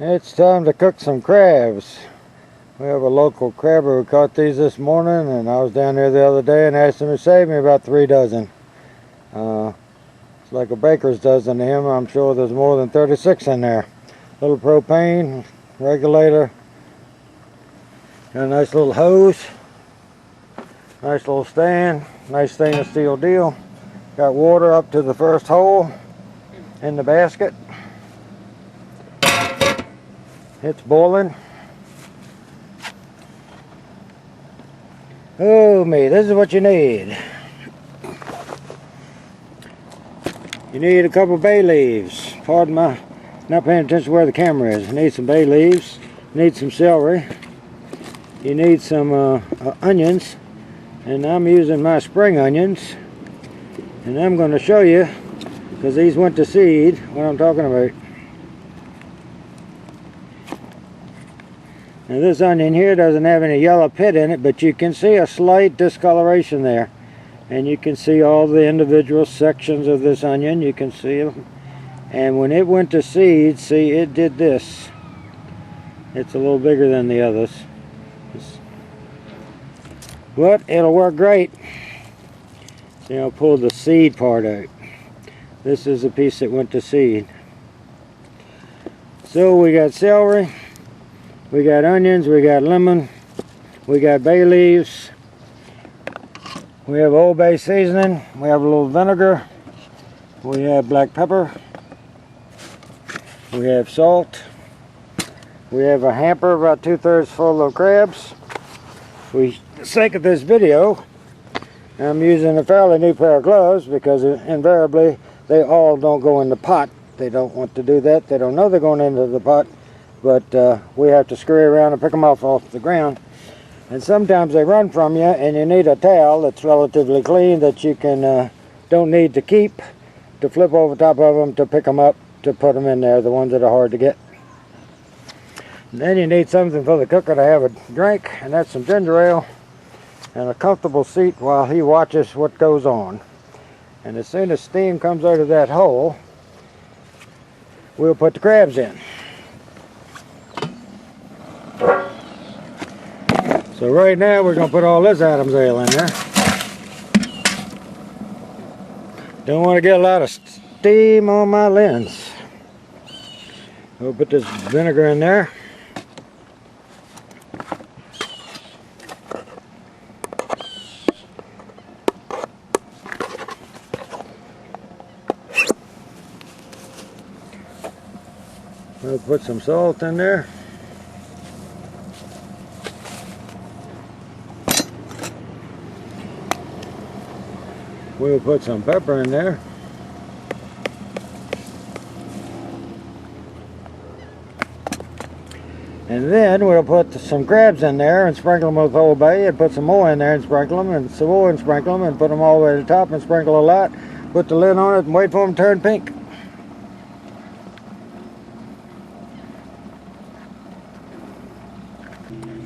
It's time to cook some crabs. We have a local crabber who caught these this morning, and I was down there the other day and asked him to save me about 3 dozen. It's like a baker's dozen to him. I'm sure there's more than 36 in there. Little propane regulator, got a nice little hose, nice little stand, nice stainless steel deal. Got water up to the first hole in the basket. It's boiling. Oh me, this is what you need. You need a couple bay leaves. Pardon my not paying attention to where the camera is. You need some bay leaves. You need some celery. You need some onions. And I'm using my spring onions. And I'm going to show you, because these went to seed, what I'm talking about. Now this onion here doesn't have any yellow pit in it, but you can see a slight discoloration there. And you can see all the individual sections of this onion. You can see them. And when it went to seed, see, it did this. It's a little bigger than the others. But it'll work great. See, I'll pull the seed part out. This is a piece that went to seed. So we got celery. We got onions, we got lemon, we got bay leaves, we have Old Bay seasoning, we have a little vinegar, we have black pepper, we have salt, we have a hamper about 2/3 full of crabs. For the sake of this video, I'm using a fairly new pair of gloves because invariably they all don't go in the pot. They don't want to do that. They don't know they're going into the pot. But we have to scurry around and pick them off the ground. And sometimes they run from you, and you need a towel that's relatively clean that you can don't need to keep to flip over top of them to pick them up to put them in there, the ones that are hard to get. And then you need something for the cooker to have a drink, and that's some ginger ale and a comfortable seat while he watches what goes on. And as soon as steam comes out of that hole, we'll put the crabs in. So right now we're going to put all this Adam's ale in there. Don't want to get a lot of steam on my lens. We'll put this vinegar in there. We'll put some salt in there. We'll put some pepper in there. And then we'll put some crabs in there and sprinkle them with Old Bay, and put some more in there and sprinkle them, and some more and sprinkle them, and put them all the way to the top and sprinkle a lot. Put the lid on it and wait for them to turn pink.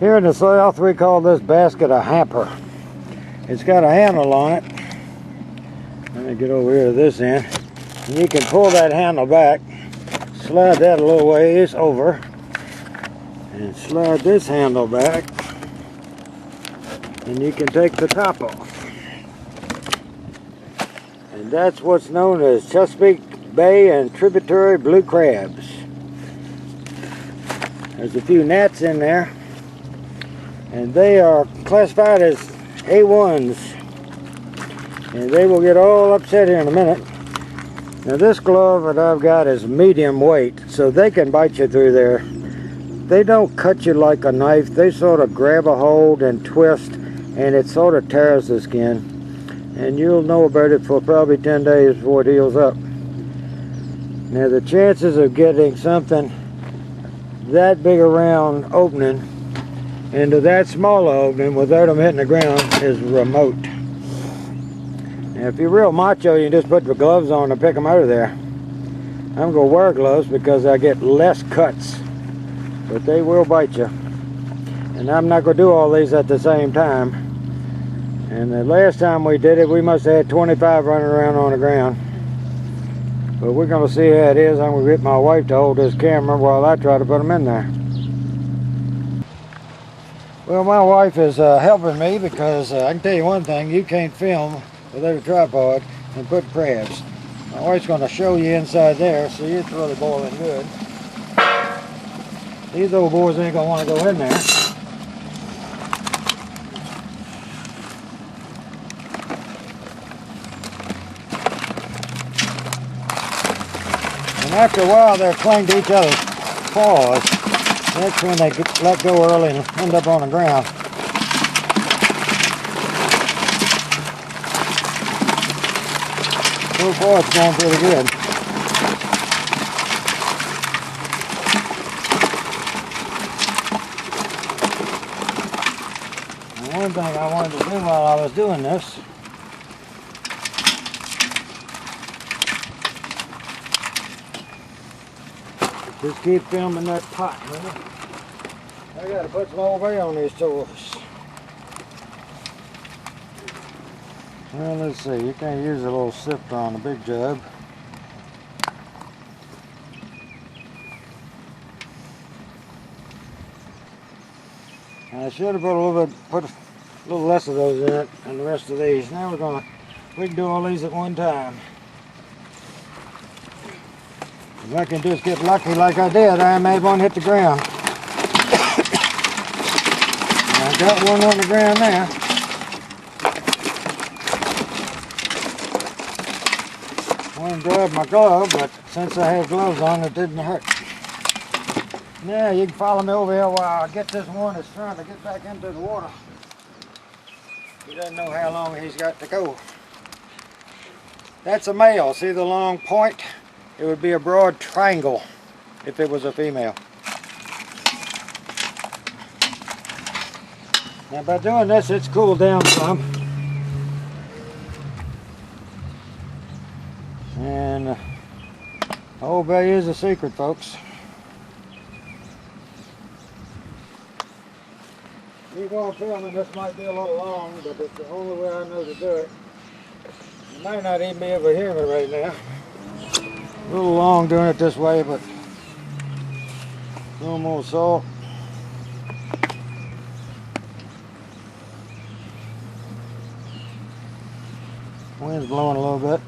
Here in the South we call this basket a hamper. It's got a handle on it. Let me get over here to this end. And you can pull that handle back, slide that a little ways over, and slide this handle back, and you can take the top off. And that's what's known as Chesapeake Bay and tributary blue crabs. There's a few gnats in there, and they are classified as A1s. And they will get all upset here in a minute. Now this glove that I've got is medium weight, so they can bite you through there. They don't cut you like a knife. They sort of grab a hold and twist, and it sort of tears the skin. And you'll know about it for probably 10 days before it heals up. Now the chances of getting something that big around opening into that small opening without them hitting the ground is remote. Now, if you're real macho, you can just put the gloves on and pick them out of there. I'm going to wear gloves because I get less cuts, but they will bite you. And I'm not going to do all these at the same time. And the last time we did it, we must have had 25 running around on the ground. But we're going to see how it is. I'm going to get my wife to hold this camera while I try to put them in there. Well, my wife is helping me because I can tell you one thing, you can't film without a tripod and put crabs. My wife's going to show you inside there. See, it's really boiling good. These old boys ain't going to want to go in there. And after a while, they're clinging to each other's paws. That's when they let go early and end up on the ground. So far, it's going pretty good. And one thing I wanted to do while I was doing this, just keep filming that pot, man. I gotta put some Old Bay on these tools. Well, let's see, you can't use a little sifter on a big job. I should have put a little less of those in it than the rest of these. Now we can do all these at one time. If I can just get lucky like I did, I may have one hit the ground. I got one on the ground now. I wanted to grab my glove, but since I have gloves on, it didn't hurt. Now you can follow me over here while I get this one that's trying to get back into the water. He doesn't know how long he's got to go. That's a male. See the long point? It would be a broad triangle if it was a female. Now by doing this, it's cooled down some. And Old Bay is a secret, folks. Keep on filming. This might be a little long, but it's the only way I know to do it. You might not even be able to hear me right now. A little long doing it this way, but a little more salt. Wind's blowing a little bit.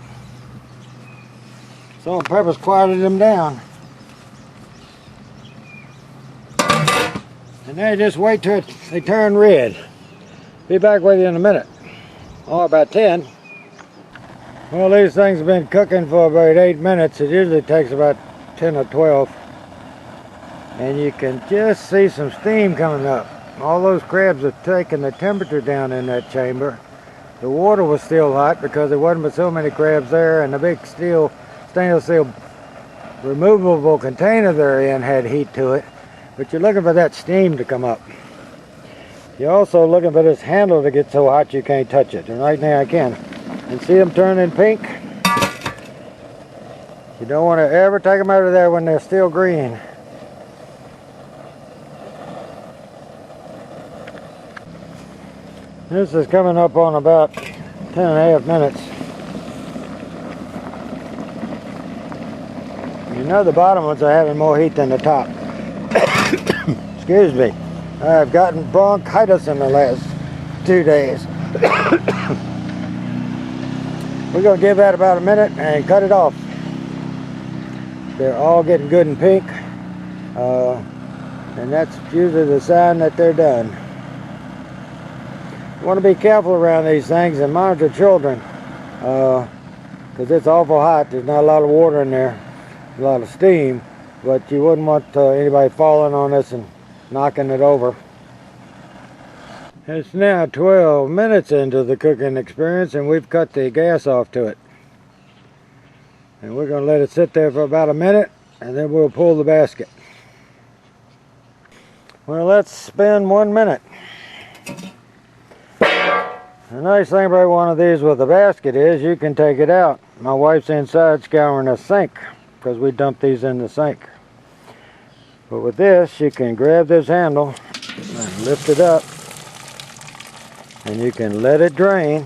So on purpose quieted them down. And now you just wait till they turn red. Be back with you in a minute. Oh, about 10. Well, these things have been cooking for about 8 minutes. It usually takes about 10 or 12. And you can just see some steam coming up. All those crabs have taken the temperature down in that chamber. The water was still hot because there wasn't but so many crabs there, and the big stainless steel removable container they're in had heat to it. But you're looking for that steam to come up. You're also looking for this handle to get so hot you can't touch it. And right now I can. And see them turning pink? You don't want to ever take them out of there when they're still green. This is coming up on about 10.5 minutes. You know the bottom ones are having more heat than the top. Excuse me. I've gotten bronchitis in the last 2 days. We're going to give that about a minute and cut it off. They're all getting good and pink. And that's usually the sign that they're done. You want to be careful around these things and monitor children. Because it's awful hot. There's not a lot of water in there. A lot of steam. But you wouldn't want anybody falling on this and knocking it over. It's now 12 minutes into the cooking experience and we've cut the gas off to it. And we're going to let it sit there for about a minute and then we'll pull the basket. Well, let's spin 1 minute. The nice thing about one of these with a basket is you can take it out. My wife's inside scouring a sink because we dump these in the sink. But with this, you can grab this handle and lift it up. And you can let it drain.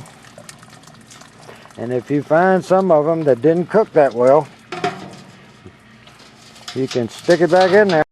And if you find some of them that didn't cook that well, You can stick it back in there.